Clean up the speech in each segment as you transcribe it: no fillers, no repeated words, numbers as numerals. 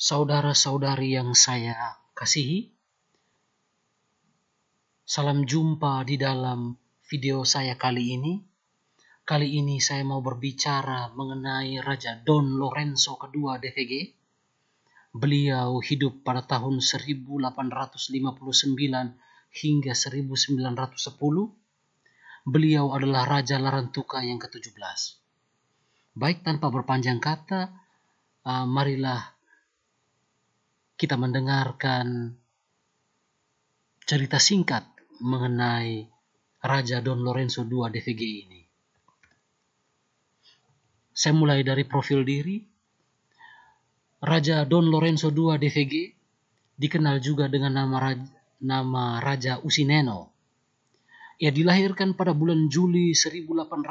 Saudara-saudari yang saya kasihi, salam jumpa di dalam video saya kali ini. Kali ini saya mau berbicara mengenai Raja Don Lorenzo II DVG. Beliau hidup pada tahun 1859 hingga 1910. Beliau adalah Raja Larantuka yang ke-17. Baik, tanpa berpanjang kata, marilah kita mendengarkan cerita singkat mengenai Raja Don Lorenzo II DVG ini. Saya mulai dari profil diri. Raja Don Lorenzo II DVG dikenal juga dengan nama Raja Usineno. Ia dilahirkan pada bulan Juli 1859.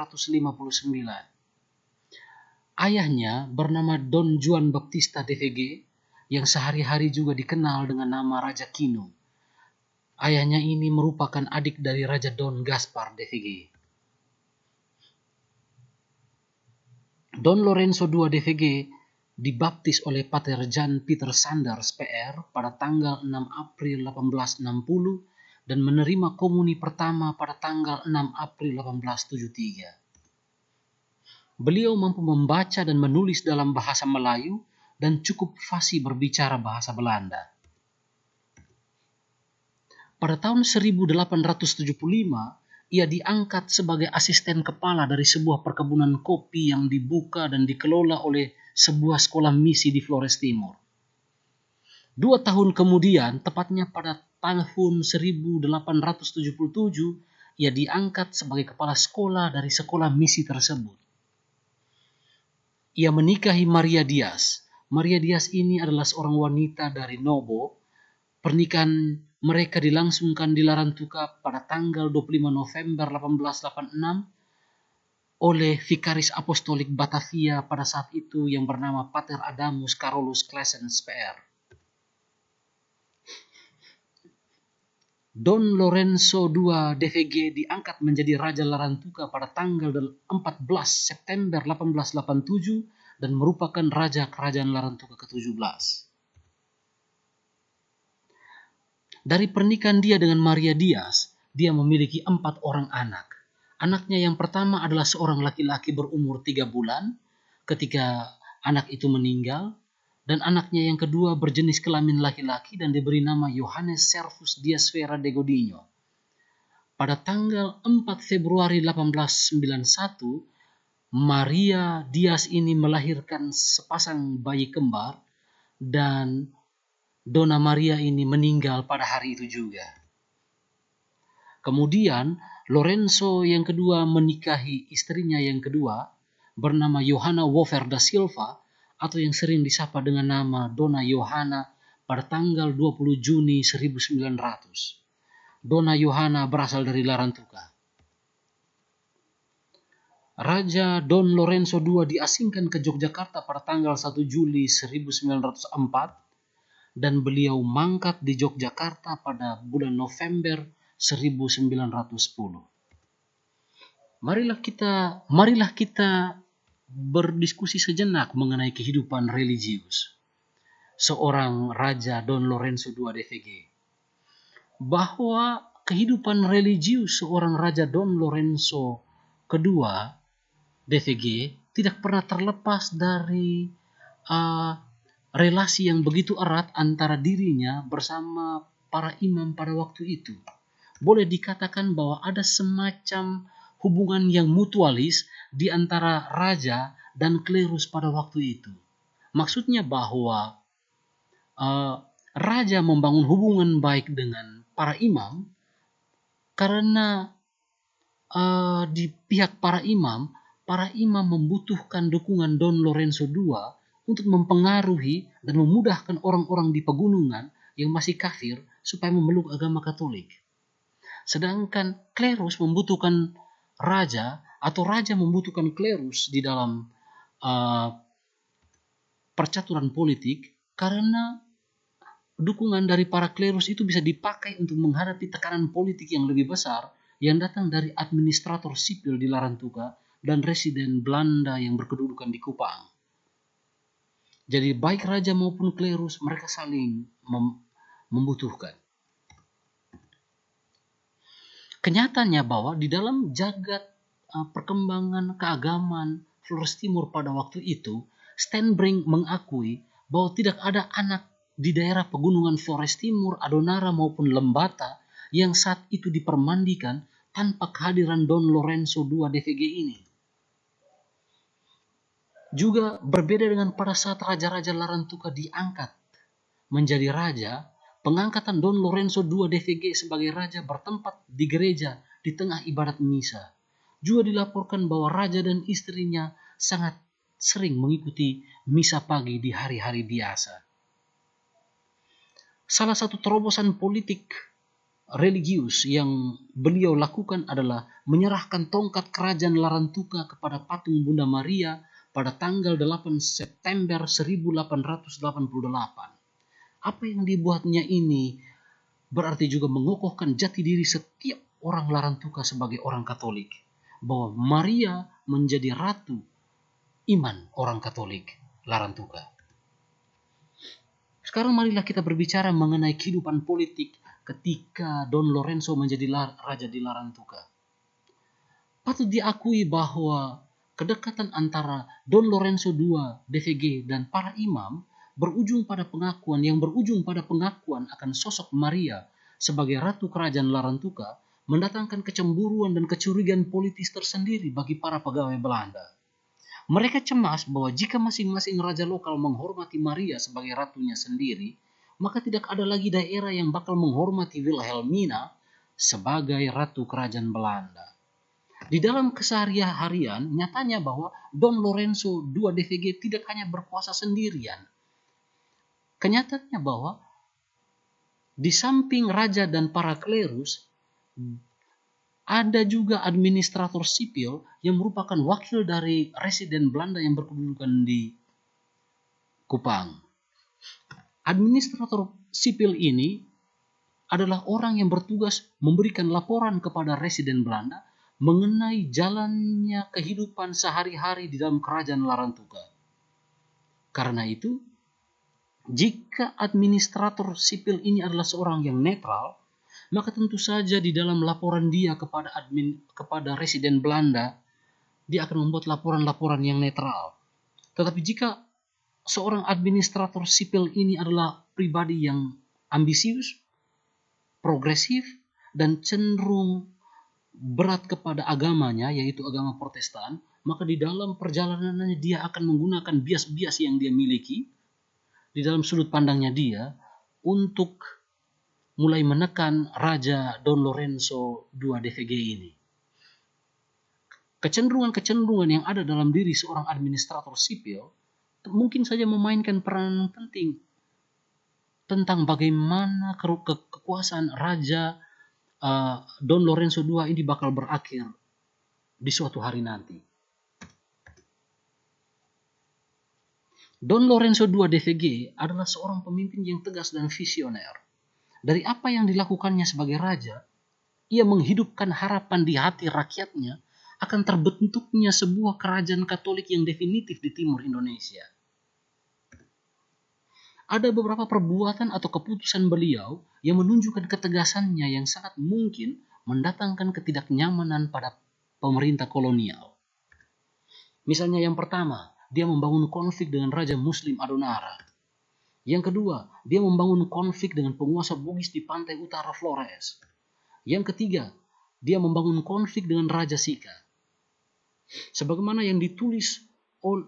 Ayahnya bernama Don Juan Baptista DVG yang sehari-hari juga dikenal dengan nama Raja Kino. Ayahnya ini merupakan adik dari Raja Don Gaspar DVG. Don Lorenzo II DVG dibaptis oleh Pater Jan Peter Sanders PR pada tanggal 6 April 1860 dan menerima komuni pertama pada tanggal 6 April 1873. Beliau mampu membaca dan menulis dalam bahasa Melayu dan cukup fasih berbicara bahasa Belanda. Pada tahun 1875, ia diangkat sebagai asisten kepala dari sebuah perkebunan kopi yang dibuka dan dikelola oleh sebuah sekolah misi di Flores Timur. 2 tahun kemudian, tepatnya pada tahun 1877, ia diangkat sebagai kepala sekolah dari sekolah misi tersebut. Ia menikahi Maria Diaz. Maria Diaz ini adalah seorang wanita dari Nobo. Pernikahan mereka dilangsungkan di Larantuka pada tanggal 25 November 1886 oleh Vikaris Apostolik Batavia pada saat itu yang bernama Pater Adamus Carolus Claessens PR. Don Lorenzo II DVG diangkat menjadi Raja Larantuka pada tanggal 14 September 1887 dan merupakan Raja Kerajaan Larantuka ke-17. Dari pernikahan dia dengan Maria Diaz, dia memiliki 4 orang anak. Anaknya yang pertama adalah seorang laki-laki berumur 3 bulan ketika anak itu meninggal, dan anaknya yang kedua berjenis kelamin laki-laki dan diberi nama Johannes Servus Dias Vera de Godinho. Pada tanggal 4 Februari 1891, Maria Diaz ini melahirkan sepasang bayi kembar dan Dona Maria ini meninggal pada hari itu juga. Kemudian Lorenzo yang kedua menikahi istrinya yang kedua bernama Johanna Wover da Silva atau yang sering disapa dengan nama Dona Johanna pada tanggal 20 Juni 1900. Dona Johanna berasal dari Larantuka. Raja Don Lorenzo II diasingkan ke Yogyakarta pada tanggal 1 Juli 1904 dan beliau mangkat di Yogyakarta pada bulan November 1910. Marilah kita berdiskusi sejenak mengenai kehidupan religius seorang Raja Don Lorenzo II DVG. Bahwa kehidupan religius seorang Raja Don Lorenzo II DVG tidak pernah terlepas dari relasi yang begitu erat antara dirinya bersama para imam pada waktu itu. Boleh dikatakan bahwa ada semacam hubungan yang mutualis di antara raja dan klerus pada waktu itu. Maksudnya bahwa raja membangun hubungan baik dengan para imam karena di pihak para imam membutuhkan dukungan Don Lorenzo II untuk mempengaruhi dan memudahkan orang-orang di pegunungan yang masih kafir supaya memeluk agama Katolik. Sedangkan klerus membutuhkan raja atau raja membutuhkan klerus di dalam percaturan politik karena dukungan dari para klerus itu bisa dipakai untuk menghadapi tekanan politik yang lebih besar yang datang dari administrator sipil di Larantuka dan residen Belanda yang berkedudukan di Kupang. Jadi baik raja maupun klerus mereka saling membutuhkan. Kenyataannya bahwa di dalam jagat perkembangan keagamaan Flores Timur pada waktu itu, Stenbrink mengakui bahwa tidak ada anak di daerah pegunungan Flores Timur, Adonara maupun Lembata yang saat itu dipermandikan tanpa kehadiran Don Lorenzo II DVG ini. Juga berbeda dengan pada saat Raja-Raja Larantuka diangkat menjadi raja, pengangkatan Don Lorenzo II DVG sebagai raja bertempat di gereja di tengah ibadat misa. Juga dilaporkan bahwa raja dan istrinya sangat sering mengikuti misa pagi di hari-hari biasa. Salah satu terobosan politik religius yang beliau lakukan adalah menyerahkan tongkat kerajaan Larantuka kepada patung Bunda Maria pada tanggal 8 September 1888. Apa yang dibuatnya ini berarti juga mengokohkan jati diri setiap orang Larantuka sebagai orang Katolik, bahwa Maria menjadi ratu iman orang Katolik Larantuka. Sekarang marilah kita berbicara mengenai kehidupan politik ketika Don Lorenzo menjadi raja di Larantuka. Patut diakui bahwa kedekatan antara Don Lorenzo II DVG dan para imam berujung pada pengakuan akan sosok Maria sebagai ratu kerajaan Larantuka mendatangkan kecemburuan dan kecurigaan politis tersendiri bagi para pegawai Belanda. Mereka cemas bahwa jika masing-masing raja lokal menghormati Maria sebagai ratunya sendiri, maka tidak ada lagi daerah yang bakal menghormati Wilhelmina sebagai ratu kerajaan Belanda. Di dalam keseharian nyatanya bahwa Don Lorenzo II DVG tidak hanya berkuasa sendirian. Kenyataannya bahwa di samping raja dan para klerus, ada juga administrator sipil yang merupakan wakil dari residen Belanda yang berkedudukan di Kupang. Administrator sipil ini adalah orang yang bertugas memberikan laporan kepada residen Belanda mengenai jalannya kehidupan sehari-hari di dalam kerajaan Larantuka. Karena itu, jika administrator sipil ini adalah seorang yang netral, maka tentu saja di dalam laporan dia kepada residen Belanda, dia akan membuat laporan-laporan yang netral. Tetapi jika seorang administrator sipil ini adalah pribadi yang ambisius, progresif, dan cenderung berat kepada agamanya, yaitu agama Protestan, maka di dalam perjalanannya dia akan menggunakan bias-bias yang dia miliki di dalam sudut pandangnya dia untuk mulai menekan Raja Don Lorenzo II DVG ini. Kecenderungan-kecenderungan yang ada dalam diri seorang administrator sipil mungkin saja memainkan peran penting tentang bagaimana kekuasaan Raja Don Lorenzo II ini bakal berakhir di suatu hari nanti. Don Lorenzo II DVG adalah seorang pemimpin yang tegas dan visioner. Dari apa yang dilakukannya sebagai raja, ia menghidupkan harapan di hati rakyatnya akan terbentuknya sebuah kerajaan Katolik yang definitif di timur Indonesia. Ada beberapa perbuatan atau keputusan beliau yang menunjukkan ketegasannya yang sangat mungkin mendatangkan ketidaknyamanan pada pemerintah kolonial. Misalnya yang pertama, dia membangun konflik dengan Raja Muslim Adonara. Yang kedua, dia membangun konflik dengan penguasa Bugis di pantai utara Flores. Yang ketiga, dia membangun konflik dengan Raja Sika. Sebagaimana yang ditulis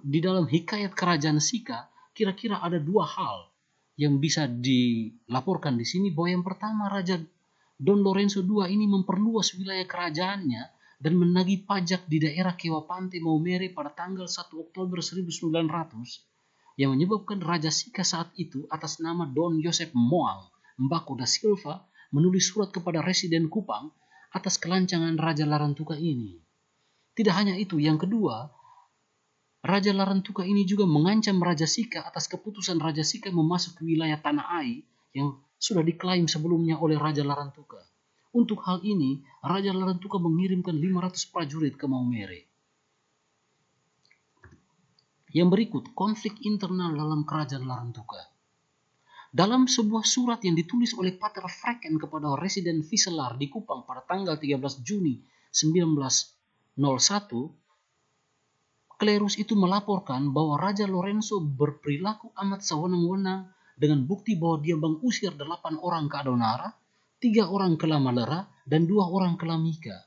di dalam hikayat kerajaan Sika, kira-kira ada dua hal yang bisa dilaporkan di sini, bahwa yang pertama, Raja Don Lorenzo II ini memperluas wilayah kerajaannya dan menagih pajak di daerah Kewapante Maumere pada tanggal 1 Oktober 1900 yang menyebabkan Raja Sika saat itu atas nama Don Joseph Moang Mbako da Silva menulis surat kepada residen Kupang atas kelancangan Raja Larantuka ini. Tidak hanya itu, yang kedua, Raja Larantuka ini juga mengancam Raja Sika atas keputusan Raja Sika memasuki wilayah Tanah Ai yang sudah diklaim sebelumnya oleh Raja Larantuka. Untuk hal ini, Raja Larantuka mengirimkan 500 prajurit ke Maumere. Yang berikut, konflik internal dalam kerajaan Larantuka. Dalam sebuah surat yang ditulis oleh Pater Freken kepada Residen Visselaar di Kupang pada tanggal 13 Juni 1901, klerus itu melaporkan bahwa Raja Lorenzo berperilaku amat sewenang-wenang dengan bukti bahwa dia mengusir 8 orang ke Adonara, 3 orang ke Lamalera, dan 2 orang ke Lamika.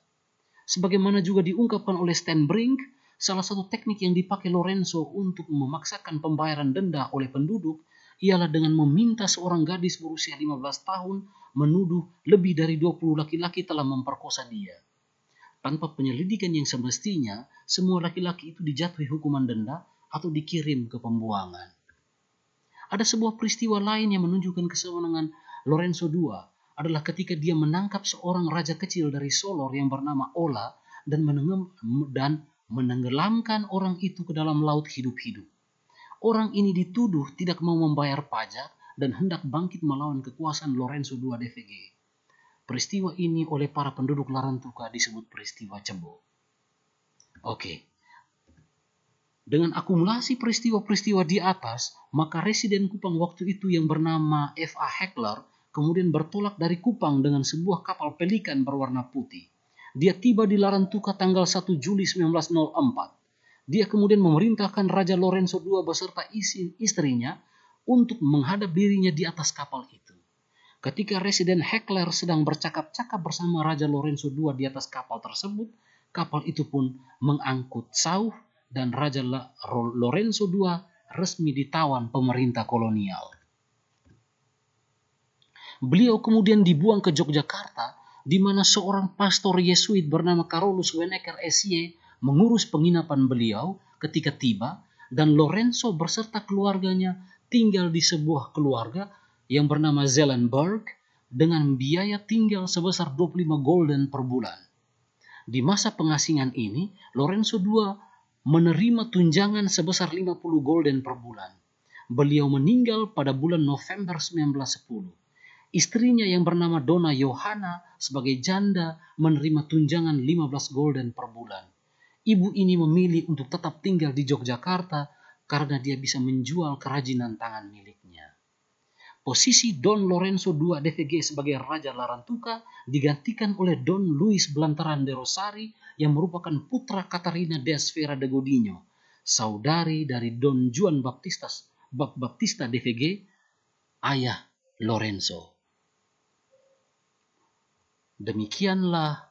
Sebagaimana juga diungkapkan oleh Stenbrink, salah satu teknik yang dipakai Lorenzo untuk memaksakan pembayaran denda oleh penduduk ialah dengan meminta seorang gadis berusia 15 tahun menuduh lebih dari 20 laki-laki telah memperkosa dia. Tanpa penyelidikan yang semestinya, semua laki-laki itu dijatuhi hukuman denda atau dikirim ke pembuangan. Ada sebuah peristiwa lain yang menunjukkan kesewenangan Lorenzo II adalah ketika dia menangkap seorang raja kecil dari Solor yang bernama Ola dan menenggelamkan orang itu ke dalam laut hidup-hidup. Orang ini dituduh tidak mau membayar pajak dan hendak bangkit melawan kekuasaan Lorenzo II DVG. Peristiwa ini oleh para penduduk Larantuka disebut peristiwa Cebo. Oke. Dengan akumulasi peristiwa-peristiwa di atas, maka residen Kupang waktu itu yang bernama F.A. Heckler kemudian bertolak dari Kupang dengan sebuah kapal pelikan berwarna putih. Dia tiba di Larantuka tanggal 1 Juli 1904. Dia kemudian memerintahkan Raja Lorenzo II beserta istrinya untuk menghadap dirinya di atas kapal itu. Ketika Residen Heckler sedang bercakap-cakap bersama Raja Lorenzo II di atas kapal tersebut, kapal itu pun mengangkut sauh dan Raja Lorenzo II resmi ditawan pemerintah kolonial. Beliau kemudian dibuang ke Yogyakarta, di mana seorang pastor Yesuit bernama Carolus Wenneker S.Y. mengurus penginapan beliau ketika tiba, dan Lorenzo beserta keluarganya tinggal di sebuah keluarga yang bernama Zellenberg dengan biaya tinggal sebesar 25 gulden per bulan. Di masa pengasingan ini, Lorenzo II menerima tunjangan sebesar 50 gulden per bulan. Beliau meninggal pada bulan November 1910. Istrinya yang bernama Donna Johanna sebagai janda menerima tunjangan 15 gulden per bulan. Ibu ini memilih untuk tetap tinggal di Yogyakarta karena dia bisa menjual kerajinan tangan miliknya. Posisi Don Lorenzo II DVG sebagai Raja Larantuka digantikan oleh Don Luis Blantaran de Rosari yang merupakan putra Catarina de Esfera de Godinho, saudari dari Don Juan Baptista DVG, ayah Lorenzo. Demikianlah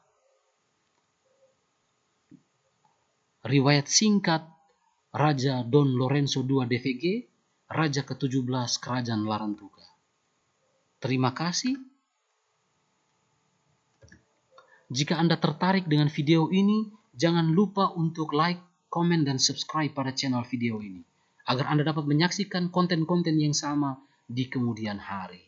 riwayat singkat Raja Don Lorenzo II DVG, Raja ke-17 Kerajaan Larantuka. Terima kasih. Jika Anda tertarik dengan video ini, jangan lupa untuk like, komen, dan subscribe pada channel video ini, agar Anda dapat menyaksikan konten-konten yang sama di kemudian hari.